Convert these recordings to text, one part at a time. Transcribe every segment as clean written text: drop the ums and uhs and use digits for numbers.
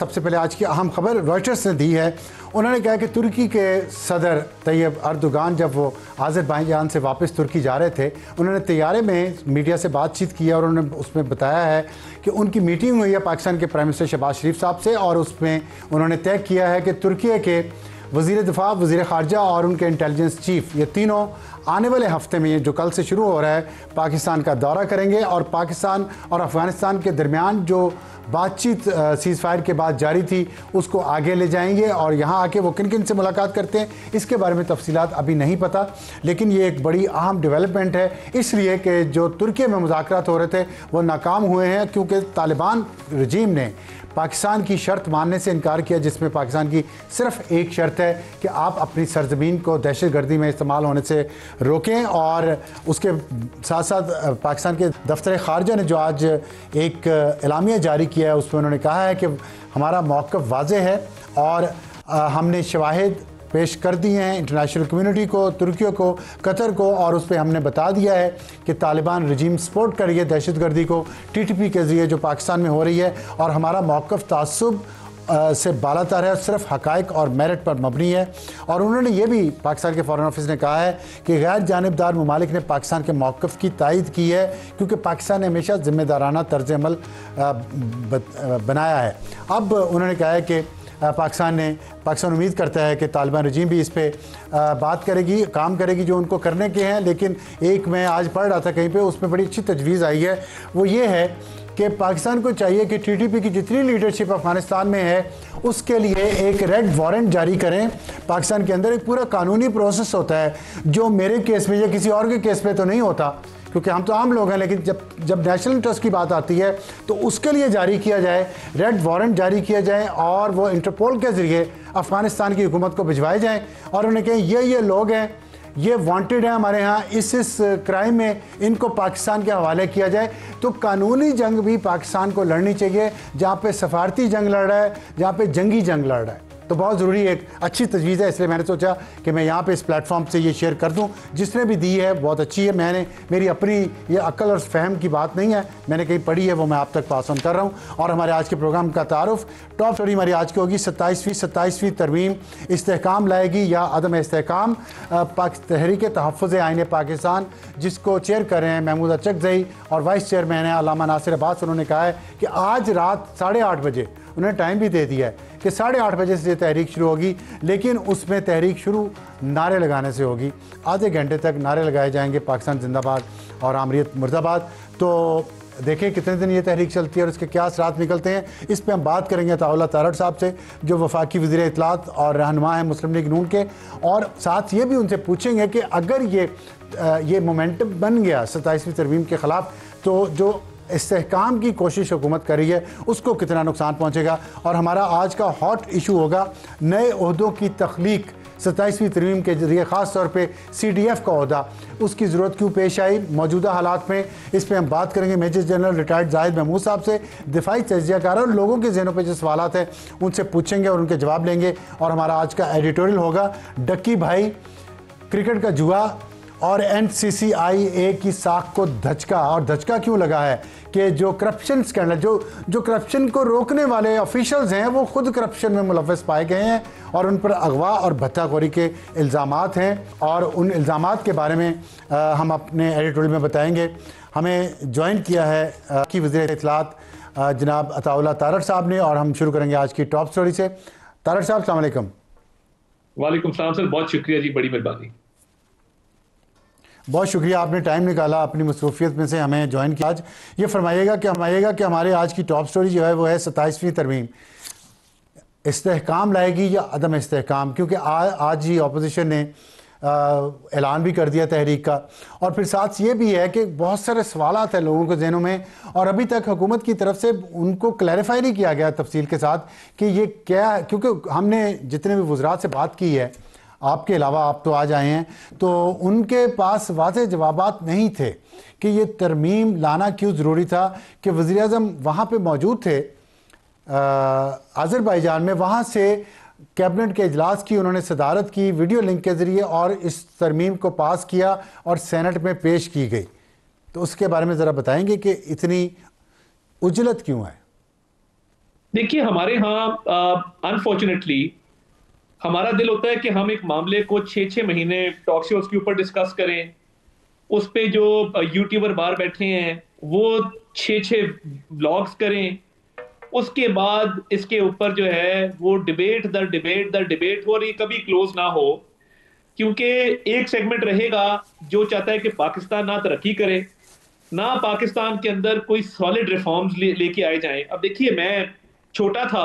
सबसे पहले आज की अहम खबर रॉयटर्स ने दी है। उन्होंने कहा कि तुर्की के सदर तैयब अर्दोगान जब वो आज़रबाईजान से वापस तुर्की जा रहे थे, उन्होंने तैयारे में मीडिया से बातचीत की और उन्होंने उसमें बताया है कि उनकी मीटिंग हुई है पाकिस्तान के प्राइम मिनिस्टर शहबाज शरीफ साहब से और उसमें उन्होंने तय किया है कि तुर्की के वज़ीर दिफा, वज़ीर ख़ारजा और उनके इंटेलिजेंस चीफ़ ये तीनों आने वाले हफ्ते में, जो कल से शुरू हो रहा है, पाकिस्तान का दौरा करेंगे और पाकिस्तान और अफ़गानिस्तान के दरमियान जो बातचीत सीज़ फायर के बाद जारी थी उसको आगे ले जाएंगे। और यहाँ आके वो किन किन से मुलाकात करते हैं इसके बारे में तफसीलात अभी नहीं पता, लेकिन ये एक बड़ी अहम डेवलपमेंट है, इसलिए कि जो तुर्की में मुज़ाकरात हो रहे थे वो नाकाम हुए हैं क्योंकि तालिबान रजीम ने पाकिस्तान की शर्त मानने से इनकार किया, जिसमें पाकिस्तान की सिर्फ एक शर्त है कि आप अपनी सरजमीन को दहशतगर्दी में इस्तेमाल होने से रोकें। और उसके साथ साथ पाकिस्तान के दफ्तर ख़ारजा ने जो आज एक एलामिया जारी किया है उसमें उन्होंने कहा है कि हमारा मौक़िफ़ वाज़ेह है और हमने शवाहिद पेश कर दिए हैं इंटरनेशनल कम्युनिटी को, तुर्की को, कतर को, और उस पर हमने बता दिया है कि तालिबान रजीम सपोर्ट कर रही है दहशतगर्दी को TTP के ज़रिए जो पाकिस्तान में हो रही है, और हमारा मौक़िफ़ तासुब से बालातर है, सिर्फ हक़ाइक़ और मेरिट पर मबनी है। और उन्होंने ये भी, पाकिस्तान के फ़ॉरेन ऑफिस ने कहा है कि गैर जानिबदार ममालिक ने पाकिस्तान के मौक़िफ़ की तायद की है क्योंकि पाकिस्तान ने हमेशा ज़िम्मेदाराना तर्ज़ अमल बनाया है। अब उन्होंने कहा है कि पाकिस्तान उम्मीद करता है कि तालिबान रजीम भी इस पे बात करेगी, काम करेगी जो उनको करने के हैं। लेकिन एक मैं आज पढ़ रहा था कहीं पे, उसमें बड़ी अच्छी तजवीज़ आई है, वो ये है कि पाकिस्तान को चाहिए कि TTP की जितनी लीडरशिप अफ़गानिस्तान में है उसके लिए एक रेड वारंट जारी करें। पाकिस्तान के अंदर एक पूरा कानूनी प्रोसेस होता है जो मेरे केस में या किसी और के केस में तो नहीं होता, क्योंकि हम तो आम लोग हैं, लेकिन जब नेशनल इंटरेस्ट की बात आती है तो उसके लिए जारी किया जाए, रेड वारंट जारी किया जाए और वो इंटरपोल के ज़रिए अफ़गानिस्तान की हुकूमत को भिजवाए जाएँ और उन्हें कहें ये लोग हैं, ये वांटेड है हमारे यहाँ इस क्राइम में, इनको पाकिस्तान के हवाले किया जाए। तो कानूनी जंग भी पाकिस्तान को लड़नी चाहिए, जहाँ पे सफारती जंग लड़ रहा है, जहाँ पे जंगी जंग लड़ रहा है। तो बहुत ज़रूरी एक अच्छी तजवीज़ है, इसलिए मैंने सोचा कि मैं यहाँ पे इस प्लेटफॉर्म से ये शेयर कर दूँ। जिसने भी दी है बहुत अच्छी है, मेरी अपनी ये अक्ल और फहम की बात नहीं है, मैंने कहीं पढ़ी है, वो मैं आप तक पास ऑन कर रहा हूँ। और हमारे आज के प्रोग्राम का तारुफ, टॉप स्टोरी हमारी आज की होगी 27वीं तरमीम इस्तेहकाम लाएगी या अदम इस्तेहकाम, तहरीक तहफ़्फ़ुज़ आईन पाकिस्तान, जिसको चेयर कर रहे हैं महमूद अचकज़ई और वाइस चेयरमैन है अल्लामा नासिर अब्बास। उन्होंने कहा है कि आज रात 8:30 बजे, उन्होंने टाइम भी दे दिया है कि 8:30 बजे से तहरीक शुरू होगी, लेकिन उसमें तहरीक शुरू नारे लगाने से होगी। आधे घंटे तक नारे लगाए जाएंगे, पाकिस्तान जिंदाबाद और आमरीत मुर्दाबाद। तो देखें कितने दिन ये तहरीक चलती है और इसके क्या असरात निकलते हैं, इस पर हम बात करेंगे अताउल्लाह तारड़ साहब से, जो वफाकी वज़ीर इत्तलात और रहनुमा है मुस्लिम लीग नून के। और साथ ये भी उनसे पूछेंगे कि अगर ये मोमेंटम बन गया 27वीं तरमीम के ख़िलाफ़, तो जो इस्तेहकाम की कोशिश हुकूमत कर रही है उसको कितना नुकसान पहुंचेगा। और हमारा आज का हॉट इशू होगा नए ओहदों की तख्लीक 27वीं तरमीम के जरिए, ख़ास तौर पे CDF का ओहदा, उसकी ज़रूरत क्यों पेश आई मौजूदा हालात में। इस पर हम बात करेंगे major general retired Zahid Mahmood साहब से, दिफाई तजियाकार और लोगों के जहनों पर जो सवालात हैं उनसे पूछेंगे और उनके जवाब लेंगे। और हमारा आज का एडिटोरियल होगा डक्की भाई, क्रिकेट का जुआ और NCCIA की साख को धचका। और धचका क्यों लगा है कि जो करप्शन स्कैंडल, जो करप्शन को रोकने वाले ऑफिशियल्स हैं वो खुद करप्शन में मुलव्वस पाए गए हैं और उन पर अगवा और भत्ताखोरी के इल्ज़ामात हैं, और उन इल्ज़ामात के बारे में हम अपने एडिटोरियल में बताएंगे। हमें ज्वाइन किया है की वज़ीर इत्तलात जनाब अताउल्लाह तारड़ साहब ने, और हम शुरू करेंगे आज की टॉप स्टोरी से। तारड़ साहब अस्सलाम वालेकुम। वालेकुम सलाम सर, बहुत शुक्रिया जी, बड़ी मेहरबानी। बहुत शुक्रिया, आपने टाइम निकाला अपनी मसरूफियत में से हमें ज्वाइन किया। आज ये फरमाइएगा कि हमारे आज की टॉप स्टोरी जो है वो है 27वीं तरमीम इस्तेहकाम लाएगी या अदम इस्तेहकाम, क्योंकि आज ही अपोजिशन ने ऐलान भी कर दिया तहरीक का, और फिर साथ ये भी है कि बहुत सारे सवालात हैं लोगों के जहनों में और अभी तक हुकूमत की तरफ से उनको क्लैरिफाई नहीं किया गया तफसील के साथ कि ये क्या, क्योंकि हमने जितने भी वज़रात से बात की है, आपके अलावा आप तो आज आए हैं, तो उनके पास वाज़ेह जवाबात नहीं थे कि ये तरमीम लाना क्यों ज़रूरी था। कि वज़ीर आज़म वहाँ पर मौजूद थे आज़रबाईजान में, वहाँ से कैबिनेट के इजलास की उन्होंने सदारत की वीडियो लिंक के ज़रिए और इस तरमीम को पास किया और सेनेट में पेश की गई। तो उसके बारे में ज़रा बताएंगे कि इतनी उजलत क्यों है। देखिए हमारे यहाँ अनफॉर्चुनेटली हमारा दिल होता है कि हम एक मामले को 6-6 महीने टॉक शोज के ऊपर डिस्कस करें। उस पे जो यूट्यूबर बाहर बैठे हैं वो 6-6 व्लॉग्स करें। उसके बाद इसके ऊपर जो है वो डिबेट हो और ये कभी क्लोज ना हो। क्योंकि एक सेगमेंट रहेगा जो चाहता है कि पाकिस्तान ना तरक्की करे, ना पाकिस्तान के अंदर कोई सॉलिड रिफॉर्म्स लेके आए जाएं। अब देखिए, मैं छोटा था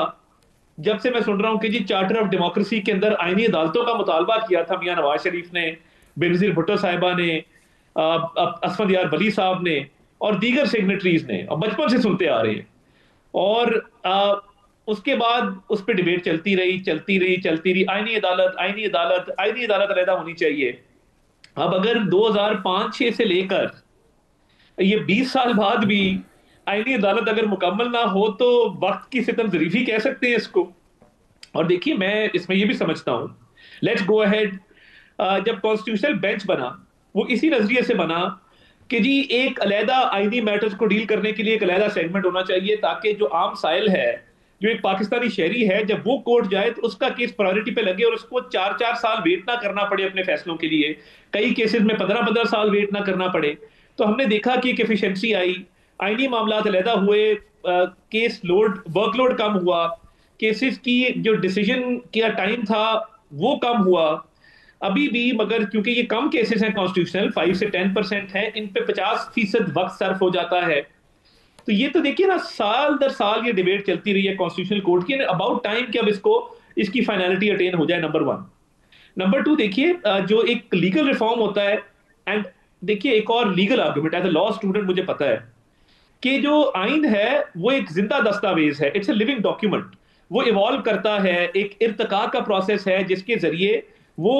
जब से मैं सुन रहा हूं कि जी चार्टर ऑफ डेमोक्रेसी के अंदर आईनी अदालतों का मुतालबा किया था मियां नवाज शरीफ ने, बेनजीर भुट्टो साहिबा ने, असफंद यार वली साहब ने और दीगर सिग्नेटरीज ने, और बचपन से सुनते आ रहे हैं। और उसके बाद उस पर डिबेट चलती रही, आईनी अदालत अलहदा होनी चाहिए। अब अगर 2005-6 से लेकर ये 20 साल बाद भी आईनी अदालत अगर मुकम्मल ना हो तो वक्त की सितम जरीफी कह सकते हैं इसको। और देखिए, मैं इसमें ये भी समझता हूं, लेट्स गो अहेड। जब कॉन्स्टिट्यूशनल बेंच बना वो इसी नजरिए से बना कि जी एक अलहदा आईनी मैटर्स को डील करने के लिए एक अलहदा सेगमेंट होना चाहिए, ताकि जो आम साइल है, जो एक पाकिस्तानी शहरी है, जब वो कोर्ट जाए तो उसका केस प्रायोरिटी पे लगे और उसको 4-4 साल वेट ना करना पड़े अपने फैसलों के लिए। कई केसेस में 15-15 साल वेट ना करना पड़े। तो हमने देखा कि एक एफिशिएंसी आई, आईनी मामला अलहदा हुए, केस लोड वर्कलोड कम हुआ, केसेस की जो डिसीजन का टाइम था वो कम हुआ। अभी भी मगर क्योंकि ये कम केसेस हैं, कॉन्स्टिट्यूशनल 5 से 10% हैं, इन पे 50% वक्त सर्फ हो जाता है। तो ये तो देखिए ना, साल दर साल ये डिबेट चलती रही है कॉन्स्टिट्यूशनल कोर्ट की। अबाउट टाइम कि अब इसको इसकी फाइनलिटी अटेन हो जाए, नंबर वन। नंबर टू, देखिए जो एक लीगल रिफॉर्म होता है, एंड देखिए एक और legal argument, as a law student मुझे पता है कि जो आइन है वो एक जिंदा दस्तावेज है, इट्स ए लिविंग डॉक्यूमेंट। वो इवॉल्व करता है, एक इर्तका का प्रोसेस है जिसके जरिए वो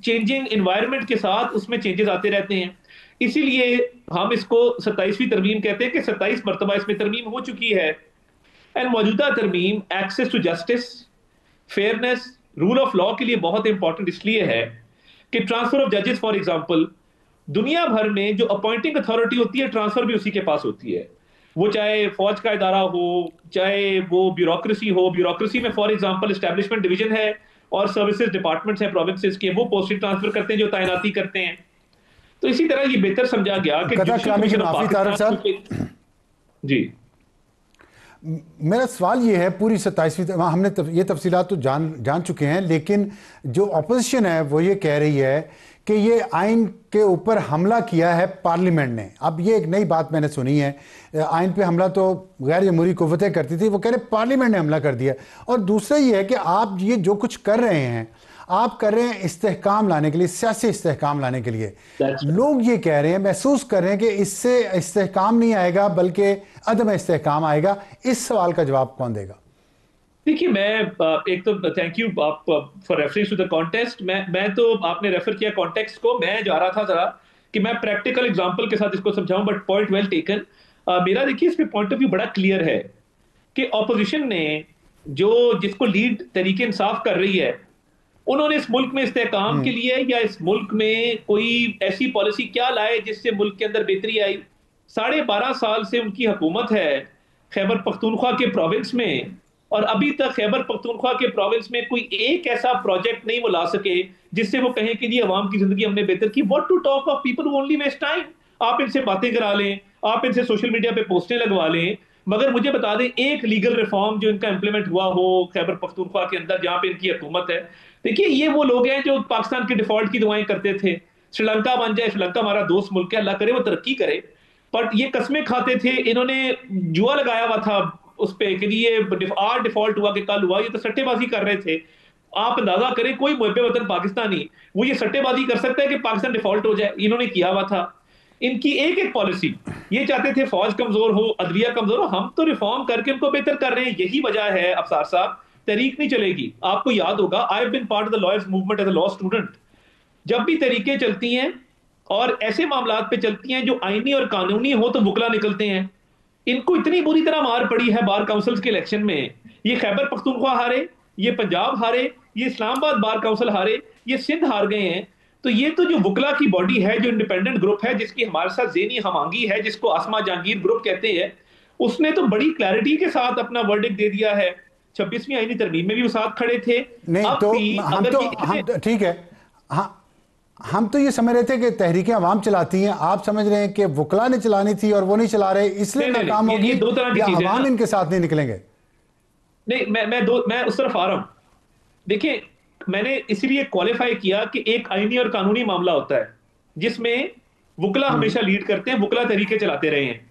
चेंजिंग इन्वायरमेंट के साथ उसमें चेंजेस आते रहते हैं। इसीलिए हम इसको 27वीं तरमीम कहते हैं कि 27 मरतबा इसमें तरमीम हो चुकी है। एंड मौजूदा तरमीम access to justice, fairness, rule of law के लिए बहुत इंपॉर्टेंट इसलिए है कि ट्रांसफर ऑफ जजेस फॉर एग्जाम्पल, दुनिया भर में जो अपॉइंटिंग अथॉरिटी होती है ट्रांसफर भी उसी के पास होती है। वो चाहे फौज का इदारा हो, चाहे वो ब्यूरोक्रेसी में फॉर एग्जांपल एस्टेब्लिशमेंट डिवीजन है और सर्विसेज डिपार्टमेंट्स हैं प्रोविंसेस के, वो पोस्टिंग ट्रांसफर करते हैं, जो तैनाती करते हैं। तो इसी तरह ये बेहतर समझा गया कि कथा जुडिशल कलामी की कमीशन ऑफ माफी तारक पाकिस्तान साहब, जी। मेरा सवाल ये है, पूरी 27वीं हमने ये तफसीलात तो जान चुके हैं, लेकिन जो अपोजिशन है वो ये कह रही है कि ये आइन के ऊपर हमला किया है पार्लियामेंट ने। अब ये एक नई बात मैंने सुनी है, आइन पे हमला तो गैर जमहूरी कुव्वतें करती थी, वो कह रहे पार्लियामेंट ने हमला कर दिया। और दूसरा ये है कि आप ये जो कुछ कर रहे हैं, आप कर रहे हैं इस्तेहकाम लाने के लिए, सियासी इस्तेहकाम लाने के लिए। लोग ये कह रहे हैं, महसूस कर रहे हैं कि इससे इस्तेहकाम नहीं आएगा बल्कि अदम इस्तेहकाम आएगा। इस सवाल का जवाब कौन देगा? देखिए, मैं एक तो थैंक यू आप for reference to the context. मैं तो आपने रेफर किया कॉन्टेक्स्ट को, मैं जा रहा था जरा कि मैं प्रैक्टिकल एग्जांपल के साथ इसको समझाऊं, बट पॉइंट वेल टेकन। मेरा देखिए इसमें पॉइंट ऑफ व्यू बड़ा क्लियर है कि ऑपोजिशन ने जो जिसको लीड तरीके इंसाफ कर रही है, उन्होंने इस मुल्क में इस्तेहकाम के लिए या इस मुल्क में कोई ऐसी पॉलिसी क्या लाए जिससे मुल्क के अंदर बेहतरी आई। 12.5 साल से उनकी हुकूमत है खैबर पख्तूनख्वा के प्रोविंस में, और अभी तक खैबर पख्तूनख्वा के प्रोविंस में कोई एक ऐसा प्रोजेक्ट नहीं वो ला सके जिससे वो कहें कि जी अवाम की जिंदगी हमने बेहतर की। What to talk of people who only waste time. आप इनसे बातें करा लें, आप इनसे सोशल मीडिया पे पोस्टें लगवा लें, मगर मुझे बता दें एक लीगल रिफॉर्म जो इनका इंप्लीमेंट हुआ हो खैबर पख्तूनख्वा के अंदर जहां पे इनकी हुकूमत है। देखिए, ये वो लोग हैं जो पाकिस्तान के डिफॉल्ट की दुआएं करते थे, श्रीलंका बन जाए, श्रीलंका हमारा दोस्त मुल्क है, अल्लाह करे वो तरक्की करे। बट ये कस्में खाते थे, इन्होंने जुआ लगाया हुआ था उस पे कि ये आज डिफॉल्ट हुआ कि कल हुआ, ये तो सट्टेबाजी कर रहे थे। आप अंदाजा करें कोई मुहब्बे वतन पाकिस्तानी वो ये सट्टेबाजी कर सकता है कि पाकिस्तान डिफॉल्ट हो जाए? इन्होंने किया हुआ था। इनकी एक एक पॉलिसी, ये चाहते थे फौज कमजोर हो, अदलिया कमजोर हो, हम तो रिफॉर्म करके उनको बेहतर कर रहे हैं। यही वजह है अफसार साहब, तहरीक नहीं चलेगी। आपको याद होगा, I have been part of the lawyers movement as a law student. जब भी तरीके चलती हैं और ऐसे मामलात पे चलती हैं जो आईनी और कानूनी हो, तो वकला निकलते हैं। इनको इतनी बुरी तरह मार पड़ी है बार काउंसिल के इलेक्शन में। ये खैबर पख्तूनख्वा हारे, ये पंजाब हारे, ये इस्लामाबाद बार काउंसिल हारे, ये सिंध हार गए हैं। तो ये तो जो वकला की बॉडी है, जो इंडिपेंडेंट ग्रुप है, जिसकी हमारे साथ ज़ेनी हमांगी है, जिसको आसमा जहांगीर ग्रुप कहते हैं, उसने तो बड़ी क्लैरिटी के साथ अपना वर्डिक्ट दे दिया है। 26वीं आईनी तरमीम में भी वो साथ खड़े थे। नहीं अब तो भी अगर हम तो ठीक है, हाँ, हम तो ये समझ रहे थे कि तहरीकें अवाम चलाती हैं, आप समझ रहे हैं कि वकला ने चलानी थी और वो नहीं चला रहे, इसलिए नहीं, नहीं, नाकाम नहीं, होगी, ये दो तरह की या चीजें हैं अवाम ना। इनके साथ नहीं निकलेंगे? नहीं, मैं उस तरफ आ रहा हूं। देखिए, मैंने इसीलिए क्वालिफाई किया कि एक आईनी और कानूनी मामला होता है जिसमें वकला हमेशा लीड करते हैं, वकला तरीके चलाते रहे हैं।